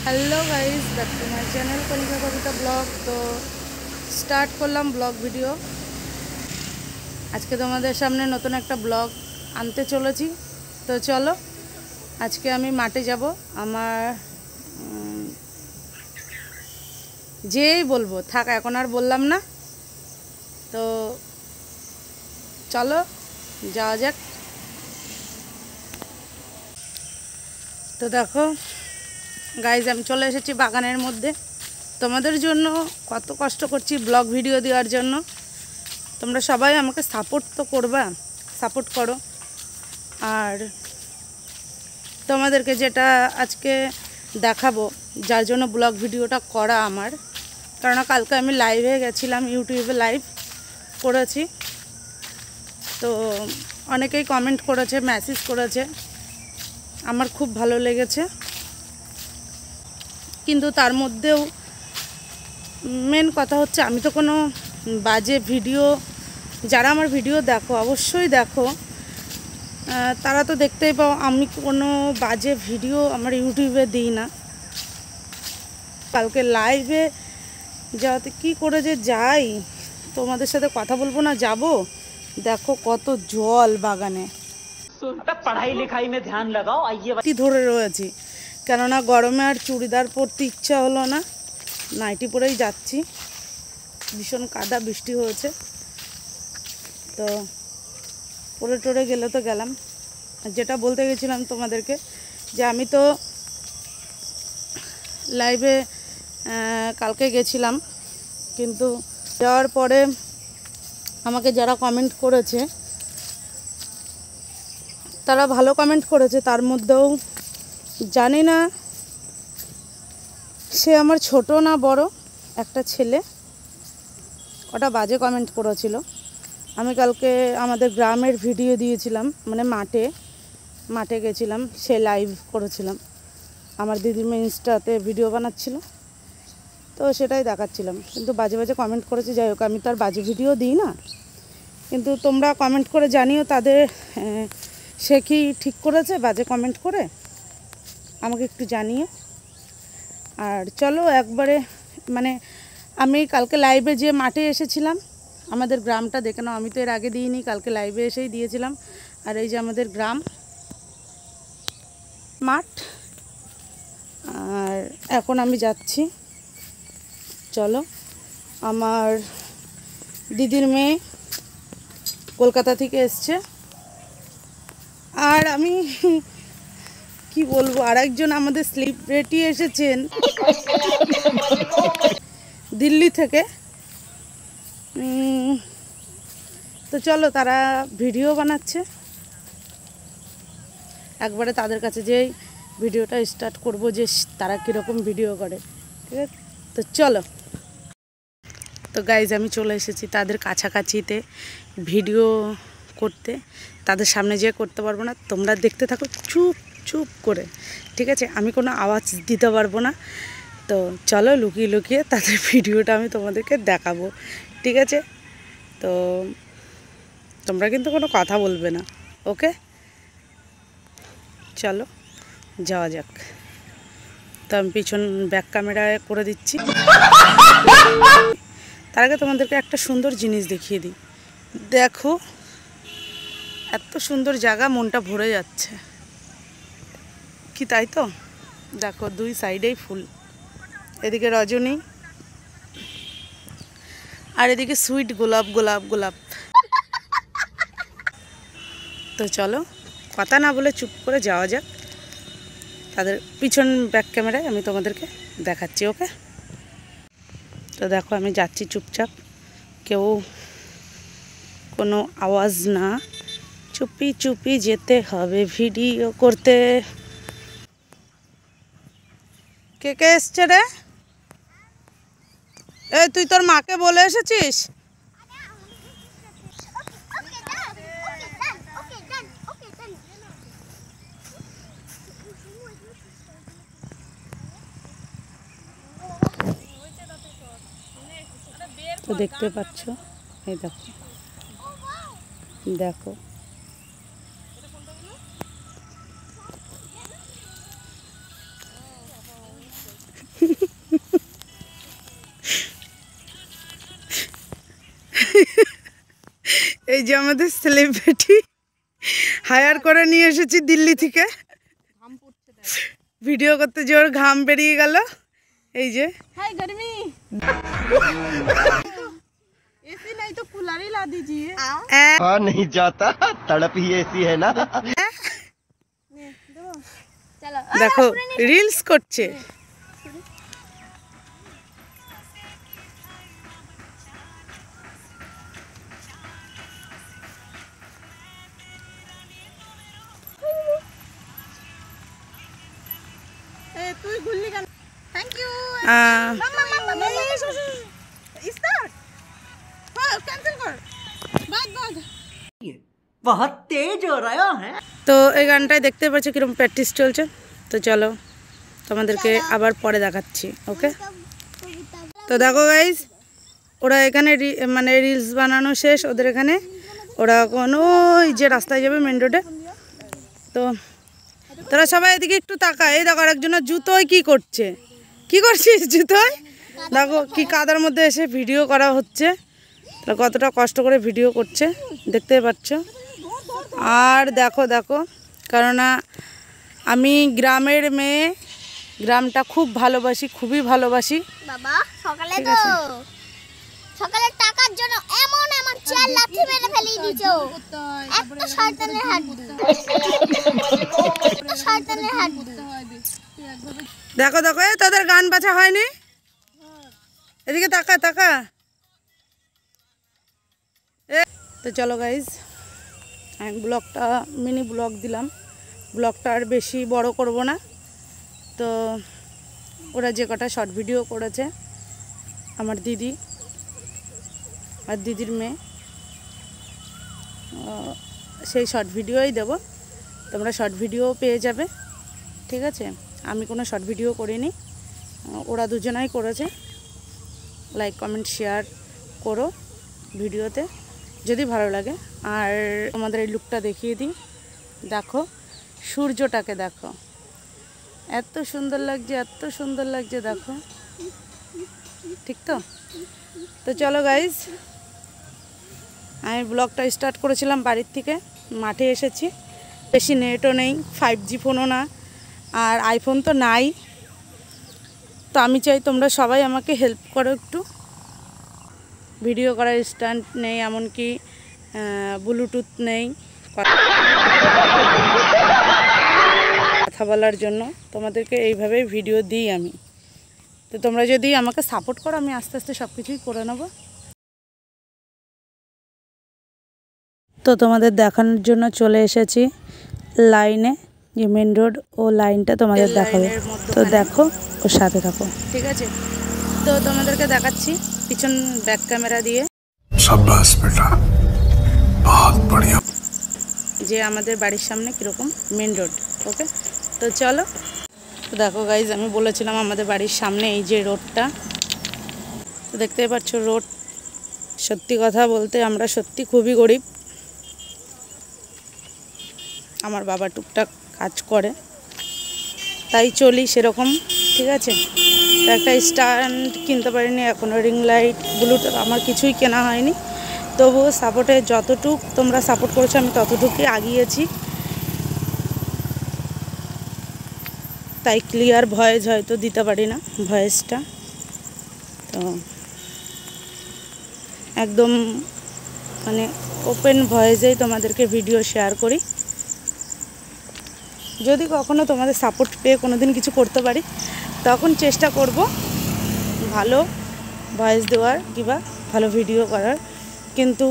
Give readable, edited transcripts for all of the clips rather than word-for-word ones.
Hello guys, back to my channel Kalika Kavita blog. तो start करलाम blog video. आज के तुम्हारे सामने नतून एक ब्लॉग आनते चलेছি। तो चलो आज के आमी माठे যাব। आमार যেই বলবো থাক, এখন আর বললাম না। তো চলো যাওয়া যাক। তো দেখো গাইজ, আমি চলে এসেছি বাগানের মধ্যে। তোমাদের জন্য কত কষ্ট করছি ব্লগ ভিডিও দেওয়ার জন্য। তোমরা সবাই আমাকে সাপোর্ট তো করবা, সাপোর্ট করো। আর তোমাদেরকে যেটা আজকে দেখাবো, যার জন্য ব্লগ ভিডিওটা করা আমার, কারণ কালকে আমি লাইভে গেছিলাম, ইউটিউবে লাইভ করেছি। তো অনেকেই কমেন্ট করেছে, মেসেজ করেছে, আমার খুব ভালো লেগেছে। কিন্তু তার মধ্যেও মেন কথা হচ্ছে, আমি তো কোনো বাজে ভিডিও, যারা আমার ভিডিও দেখো অবশ্যই দেখো, তারা তো দেখতেই পাও আমি কোনো বাজে ভিডিও আমার ইউটিউবে দিই না। কালকে লাইভে যাতে কি করে যে যাই, তোমাদের সাথে কথা বলবো না, যাব। দেখো কত জল বাগানে, पढ़ाई लिखाई में ध्यान लगाओ। आइए ধরে রয়েছি, কেননা গরমে আর চুড়িদার পরতে ইচ্ছা হলো না, নাইটি পরেই যাচ্ছি। ভীষণ কাদা, বৃষ্টি হয়েছে। তো পরে টরে গেলে তো গেলাম। যেটা বলতে গেছিলাম তোমাদেরকে, যে আমি তো লাইভে কালকে গেছিলাম, কিন্তু যাওয়ার পরে আমাকে যারা কমেন্ট করেছে তারা ভালো কমেন্ট করেছে। তার মধ্যেও জানি না সে আমার ছোট না বড়, একটা ছেলে ওটা বাজে কমেন্ট করেছিল। আমি কালকে আমাদের গ্রামের ভিডিও দিয়েছিলাম, মানে মাঠে গেছিলাম, সে লাইভ করেছিলাম। আমার দিদিমা ইনস্টাতে ভিডিও বানাচ্ছিল, তো সেটাই দেখাচ্ছিলাম। কিন্তু বাজে বাজে কমেন্ট করেছে। যাই হোক, আমি তো আর বাজে ভিডিও দিই না, কিন্তু তোমরা কমেন্ট করে জানিও তাদের সে কি ঠিক করেছে বাজে কমেন্ট করে, আমাকে একটু জানিও। আর চলো একবারে, মানে আমি কালকে লাইভে যে মাঠে এসেছিলাম, আমাদের গ্রামটা দেখে নাও। আমি তো এর আগে দিইনি, কালকে লাইভে এসেই দিয়েছিলাম। আর এই যে আমাদের গ্রাম মাঠ। আর এখন আমি যাচ্ছি, চলো। আমার দিদির মেয়ে কলকাতা থেকে এসছে। আর আমি কি বলবো, আর একজন আমাদের সেলিব্রিটি এসেছেন দিল্লি থেকে। তো চলো, তারা ভিডিও বানাচ্ছে, একবারে তাদের কাছে যেই ভিডিওটা স্টার্ট করব, যে তারা কীরকম ভিডিও করে। ঠিক আছে, তো চলো। তো গাইজ, আমি চলে এসেছি তাদের কাছাকাছিতে ভিডিও করতে। তাদের সামনে যেয়ে করতে পারবো না, তোমরা দেখতে থাকো চুপ চুপ করে, ঠিক আছে? আমি কোনো আওয়াজ দিতে পারবো না। তো চলো, লুকিয়ে লুকিয়ে তাদের ভিডিওটা আমি তোমাদেরকে দেখাবো, ঠিক আছে? তো তোমরা কিন্তু কোনো কথা বলবে না, ওকে? চলো যাওয়া যাক। তো আমি পিছন ব্যাক ক্যামেরায় করে দিচ্ছি। তার আগে তোমাদেরকে একটা সুন্দর জিনিস দেখিয়ে দিই। দেখো এত সুন্দর জায়গা, মনটা ভরে যাচ্ছে কি, তাই তো? দেখো দুই সাইডেই ফুল, এদিকে রজনী আর এদিকে সুইট গোলাপ গোলাপ গোলাপ। তো চলো কথা না বলে চুপ করে যাওয়া যাক। তাদের পিছন ব্যাক ক্যামেরায় আমি তোমাদেরকে দেখাচ্ছি, ওকে? তো দেখো আমি যাচ্ছি চুপচাপ, কেউ কোনো আওয়াজ না, চুপি চুপি যেতে হবে ভিডিও করতে। কে কে এসছে রে? এই তুই তোর মাকে বলে এসেছিস? তো দেখতে পাচ্ছ, এই দেখো দেখো যে আমাদের সেলিব্রিটি হায়ার করে নিয়ে এসেছি দিল্লি থেকে, ভিডিও করতে জোর ঘাম বেরিয়ে গেল। এই যে हाय गर्मी एसी नहीं तो कूलर ही ला दीजिए। हाँ नहीं जाता, तड़प ही ऐसी है ना। चलो দেখো রিলস করছে। ए तू ही गुल्ली का थैंक यू আহ, स्टार्ट हां कैंसिल कर बात बात बहुत तेज हो रहा है। তো এই গানটাই দেখতে পাচ্ছ কিরকম প্র্যাকটিস চলছে। তো চলো তোমাদেরকে আবার পরে দেখাচ্ছি। ওকে, তো দেখো গাইজ, ওরা এখানে মানে রিলস বানানো শেষ ওদের এখানে। ওরা এখন ওই যে রাস্তায় যাবে মেন রোডে। তো তোরা সবাই এদিকে একটু তাকা। এই দেখো আরেকজনের জুতোয় কি করছে, কি করছিস জুতোয়? দেখো কি কাদার মধ্যে এসে ভিডিও করা হচ্ছে, তাহলে কতটা কষ্ট করে ভিডিও করছে দেখতে পাচ্ছ। আর দেখো দেখো, কেননা আমি গ্রামের মেয়ে, গ্রামটা খুব ভালোবাসি, খুবই ভালোবাসি। বাবা সকালে তো সকালে টাকার জন্য এমন এমন চার লাঠি মেরে ফেলিয়ে দিছো। একটা শয়তানের হাত, একটা শয়তানের হাত। দেখো দেখো, তোদের গান বাছা হয়নি, এদিকে তাকা তাকা। তো চলো গাইজ, আমি ব্লগটা মিনি ব্লগ দিলাম, ব্লগটা আর বেশি বড় করব না। তো ওরা যে কটা শর্ট ভিডিও করেছে, আমার দিদি আর দিদির মেয়ে, সেই শর্ট ভিডিওই দেব, তোমরা শর্ট ভিডিও পেয়ে যাবে। ঠিক আছে, আমি কোনো শর্ট ভিডিও করিনি, ওরা দুজনাই করেছে। লাইক কমেন্ট শেয়ার করো ভিডিওতে যদি ভালো লাগে। আর তোমাদের এই লুকটা দেখিয়ে দিই, দেখো সূর্যটাকে দেখো, এত সুন্দর লাগছে, এত সুন্দর লাগছে দেখো। ঠিক তো? তো চলো গাইজ, আমি ব্লগটা স্টার্ট করেছিলাম বাড়ির থেকে, মাঠে এসেছি। বেশি নেটও নেই, 5G ফোনও না, আর আইফোন তো নাই। তো আমি চাই তোমরা সবাই আমাকে হেল্প করো একটু। ভিডিও করার স্ট্যান্ড নেই, এমনকি ব্লুটুথ নেই কথা বলার জন্য। তোমাদেরকে এইভাবেই ভিডিও দিই আমি। তো তোমরা যদি আমাকে সাপোর্ট করো, আমি আস্তে আস্তে সব কিছুই করে নেব। তো তোমাদের দেখানোর জন্য চলে এসেছি লাইনে, যে মেন রোড ও লাইনটা তোমাদের দেখাবো। তো দেখো, ওর সাথে থাকো, ঠিক আছে? তো তোমাদেরকে দেখাচ্ছি পিছন ব্যাক ক্যামেরা দিয়ে, शाबाश बेटा, बहुत बढ़िया। যে আমাদের বাড়ির সামনে কীরকম মেন রোড। ওকে, তো চলো। তো দেখো গাইজ, আমি বলেছিলাম আমাদের বাড়ির সামনে এই যে রোডটা, তো দেখতেই পাচ্ছ রোড। সত্যি কথা বলতে আমরা সত্যি খুবই গরিব। আমার বাবা টুকটাক কাজ করে, তাই চলি সেরকম। ঠিক আছে, তো একটা স্ট্যান্ড কিনতে পারিনি এখনও, রিং লাইট, ব্লুটুথ আমার কিছুই কেনা হয়নি। তবুও সাপোর্টে যতটুক তোমরা সাপোর্ট করেছো, আমি ততটুকুই আগিয়েছি। তাই ক্লিয়ার ভয়েস হয়তো দিতে পারি না, ভয়েসটা তো একদম মানে ওপেন ভয়েসেই তোমাদেরকে ভিডিও শেয়ার করি। যদি কখনো তোমাদের সাপোর্ট পেয়ে কোনো দিন কিছু করতে পারি, তখন চেষ্টা করব ভালো ভয়েস দেওয়ার কিংবা ভালো ভিডিও করার। কিন্তু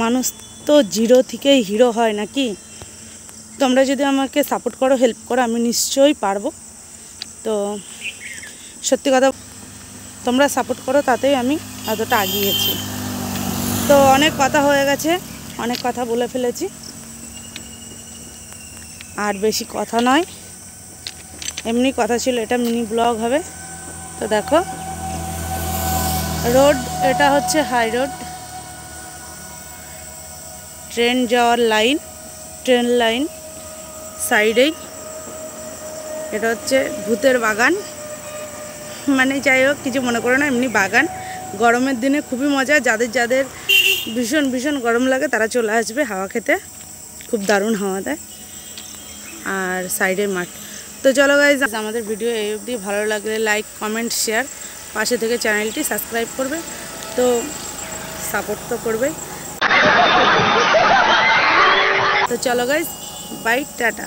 মানুষ তো জিরো থেকেই হিরো হয় নাকি? তোমরা যদি আমাকে সাপোর্ট করো, হেল্প করো, আমি নিশ্চয়ই পারবো। তো সত্যি কথা, তোমরা সাপোর্ট করো, তাতেই আমি এতটা এগিয়েছি। তো অনেক কথা হয়ে গেছে, অনেক কথা বলে ফেলেছি, আর বেশি কথা নয়, এমনি কথা ছিল, এটা মিনি ব্লগ হবে। তো দেখো রোড, এটা হচ্ছে হাই রোড, ট্রেন যাওয়ার লাইন, ট্রেন লাইন সাইডেই। এটা হচ্ছে ভূতের বাগান, মানে যাই হোক কিছু মনে করো না, এমনি বাগান। গরমের দিনে খুবই মজা, যাদের যাদের ভীষণ ভীষণ গরম লাগে তারা চলে আসবে হাওয়া খেতে, খুব দারুণ হাওয়া দেয়। আর সাইডে মাঠ। তো চলো গাইজ, আমাদের ভিডিও এই অবধি। ভালো লাগলে লাইক কমেন্ট শেয়ার, পাশে থেকে চ্যানেলটি সাবস্ক্রাইব করবে। তো সাপোর্ট তো করবে। তো চলো গাইজ, বাই, টাটা।